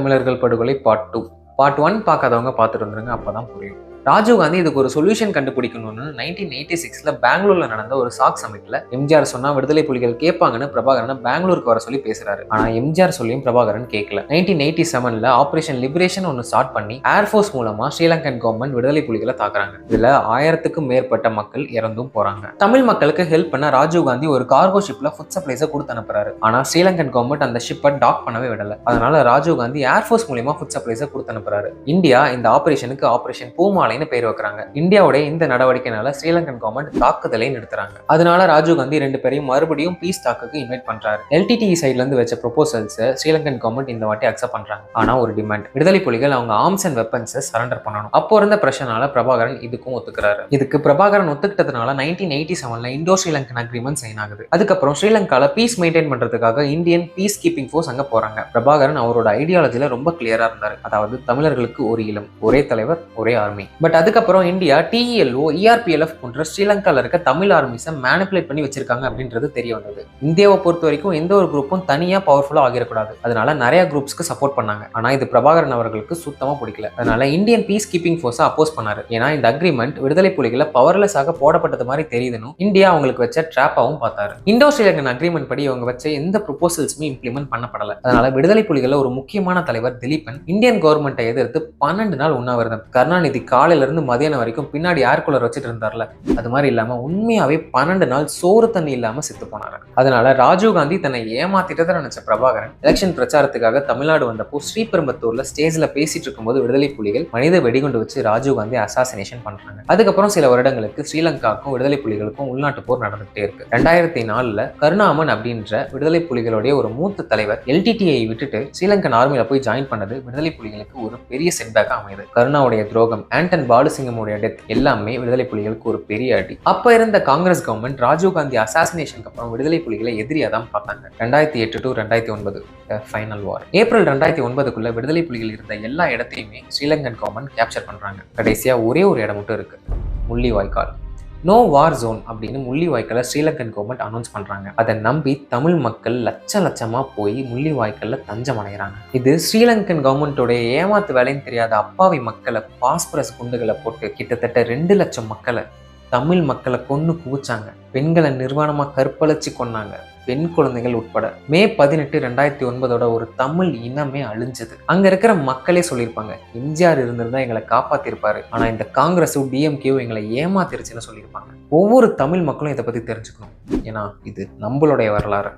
தமிழர்கள் படுகொலை part 2. Part 1 பார்க்காதவங்க பார்த்துட்டு வந்துருங்க, அப்பதான் புரியும். ராஜீவ்காந்தி இதுக்கு ஒரு சொல்யூஷன் கண்டுபிடிக்கணும்னு 1986ல பெங்களூர்ல நடந்த ஒரு சாக் சமிட்ல எம்ஜிஆர் சொன்னா விடுதலை புலிகள் கேட்பாங்கன்னு பிரபாகரனை பெங்களூருக்கு வர சொல்லி பேசுறாரு. ஆனா எம்ஜிஆர் சொல்லியும் பிரபாகரன் கேட்கல. 1987ல ஆபரேஷன் லிபரேஷன் ஒன்னு ஸ்டார்ட் பண்ணி ஏர்போர்ஸ் மூலமா ஸ்ரீலங்கன் கவர்மெண்ட் விடுதலை புலிகளை தாக்குறாங்க. இதுல 1000க்கும் மேற்பட்ட மக்கள் இறந்தும் போறாங்க. தமிழ் மக்களுக்கு ஹெல்ப் பண்ண ராஜீவ்காந்தி ஒரு கார்கோ ஷிப்ல ஃபுட் சப்ளைஸை கொடுத்து அனுப்புறாரு. ஆனா ஸ்ரீலங்கன் கவர்மெண்ட் அந்த ஷிப்பை டாக் பண்ணவே விடல. அதனால ராஜீவ்காந்தி ஏர்போர்ஸ் மூலமா ஃபுட் சப்ளைஸை கொடுத்து அனுப்புறாரு. இந்தியா இந்த ஆபரேஷனுக்கு ஆபரேஷன் பூமாலை பேர் வைக்கிறாங்க. இந்தியாவுடைய இந்த நடவடிக்கைனால ஸ்ரீலங்கன் கவர்மெண்ட் தாக்குதலை நிறுத்துறாங்க. அதனால ராஜீவ்காந்தி 2 பேரையும் மறுபடியும் பீஸ் டாக்குக்கு இன்வைட் பண்றாரு. LTTE சைட்ல இருந்து வச்ச ப்ரொபோசல்ஸ் ஸ்ரீலங்கன் கவர்மெண்ட் இந்த வாட்டி அக்செப்ட் பண்றாங்க. ஆனா ஒரு டிமாண்ட், விடுதலை புலிகள் அவங்க ஆர்ம்ஸ் அண்ட் வெப்பன்ஸை சரண்டர் பண்ணணும். அப்போ இருந்த பிரச்சனால பிரபாகரன் இதுக்கும் ஒத்துக்கிறாரு. இதுக்கு பிரபாகரன் ஒத்துக்கிட்டதுனால 1987ல இந்தோ ஸ்ரீலங்கன் அக்ரிமெண்ட் சைன் ஆகுது. அதுக்கப்புறம் ஸ்ரீலங்கால பீஸ் மெயின்டைன் பண்றதுக்காக இந்தியன் பீஸ் கீப்பிங் ஃபோர்ஸ் அங்க போறாங்க. பிரபாகரன் அவரோட ஐடியாலஜில ரொம்ப கிளியரா இருந்தாரு. அதாவது தமிழர்களுக்கு ஒரு இனம், ஒரே தலைவர், ஒரே ஆர்மி. பட் அதுக்கப்புறம் இந்தியா TELO, ERPLF போன்ற ஸ்ரீலங்கால இருக்க தமிழ் ஆர்மிஸை மேனிபுலேட் பண்ணி வச்சிருக்காங்க அப்படின்றது தெரிய வந்தது. இந்தியாவை பொறுத்த வரைக்கும் எந்த ஒரு குரூப்பும் தனியா பவர்ஃபுல்லா ஆகிடக்கூடாது. அதனால நிறைய குரூப்ஸ்க்கு சப்போர்ட் பண்ணாங்க. ஆனா இது பிரபாகரன் அவர்களுக்கு சுத்தமா பிடிக்கல. அதனால இந்தியன் பீஸ் கீப்பிங் ஃபோர்ஸை அப்போஸ் பண்ணாரு. ஏன்னா இந்த அக்ரிமெண்ட் விடுதலை புலிகளை பவர்லெஸ் ஆக போடப்பட்டது மாதிரி தெரியுதுன்னு இந்தியா அவங்களுக்கு வச்ச ட்ராப்பாவும் பார்த்தாரு. இந்தோ ஸ்ரீலங்கன் அக்ரிமெண்ட் படி அவங்க வச்ச எந்த ப்ரொபோசல்ஸுமே இம்ப்ளிமெண்ட் பண்ணப்படல. அதனால விடுதலை புலிகள் ஒரு முக்கியமான தலைவர் திலீபன் இந்தியன் கவர்மெண்ட்டை எதிர்த்து 12 நாள் உண்ணாவிரதம். கருணாநிதி காலையில இருந்து மதியானம் வரைக்கும் பின்னாடி ஏர் கூலர் வச்சுட்டு இருந்தார்ல, அது மாதிரி இல்லாம உண்மையாவே 12 நாள் சோறு தண்ணி இல்லாம செத்து போனாரு. அதனால ராஜீவ்காந்தி தன்னை ஏமாத்திட்டதை நினைச்ச பிரபாகரன் எலெக்ஷன் பிரச்சாரத்துக்காக தமிழ்நாடு வந்தப்போ ஸ்ரீபெரும்பத்தூர்ல ஸ்டேஜ்ல பேசிட்டு இருக்கும்போது விடுதலை புலிகள் மனித வெடிகுண்டு வச்சு ராஜீவ்காந்தி அசாசினேஷன் பண்றாங்க. அதுக்கப்புறம் சில வருடங்களுக்கு ஸ்ரீலங்காவுக்கும் விடுதலை புலிகளுக்கும் உள்நாட்டு போர் நடந்துகிட்டே இருக்கு. 2004ல கருணாமன் அப்படின்ற விடுதலை புலிகளுடைய ஒரு மூத்த தலைவர் LTTE விட்டுட்டு ஸ்ரீலங்கன் ஆர்மியில போய் ஜாயின் பண்ணது விடுதலை புலிகளுக்கு ஒரு பெரிய செட்பேக் அமையுது. கருணாவுடைய துரோகம், ஆண்டன் பாலுசிங்கமுடைய டெத் எல்லாமே விடுதலை புலிகளுக்கு ஒரு பெரிய அடி. அப்ப இருந்த காங்கிரஸ் கவர்மெண்ட் ராஜீவ்காந்தி அசாசினேஷனுக்கு அப்புறம் விடுதலை புலிகளை எதிரியா தான் பார்த்தாங்க. 2008 to 2009 ஃபைனல் வார். ஏப்ரல் 2009க்குள்ள விடுதலை புலிகள் இருந்த எல்லா இடத்தையுமே ஸ்ரீலங்கன் கவர்மெண்ட் கேப்சர் பண்றாங்க. கடைசியா ஒரே ஒரு இடம் மட்டும் இருக்கு, முள்ளிவாய்க்கால். நோ வார் ஜோன் அப்படின்னு முள்ளிவாய்க்கால ஸ்ரீலங்கன் கவர்மெண்ட் அனௌன்ஸ் பண்றாங்க. அதை நம்பி தமிழ் மக்கள் லட்சமா போய் முள்ளிவாய்க்கால்ல தஞ்சம் அடைகிறாங்க. இது ஸ்ரீலங்கன் கவர்மெண்டோடைய ஏமாத்து வேலைன்னு தெரியாத அப்பாவி மக்களை பாஸ்பரஸ் குண்டுகளை போட்டு கிட்டத்தட்ட 2 லட்சம் மக்களை, தமிழ் மக்களை கொன்னு குவிச்சாங்க. பெண்களை நிர்வாணமா கற்பழிச்சு கொன்னாங்க, பெண் குழந்தைகள் உட்பட. மே 18, 2009 ஒரு தமிழ் இனமே அழிஞ்சது. அங்க இருக்கிற மக்களே சொல்லியிருப்பாங்க, எம்ஜிஆர் இருந்திருந்தா எங்களை காப்பாத்திருப்பாரு, ஆனா இந்த காங்கிரஸும் DMKவும் எங்களை ஏமாத்திருச்சுன்னு சொல்லியிருப்பாங்க. ஒவ்வொரு தமிழ் மக்களும் இதை பத்தி தெரிஞ்சுக்கணும். ஏன்னா இது நம்மளுடைய வரலாறு.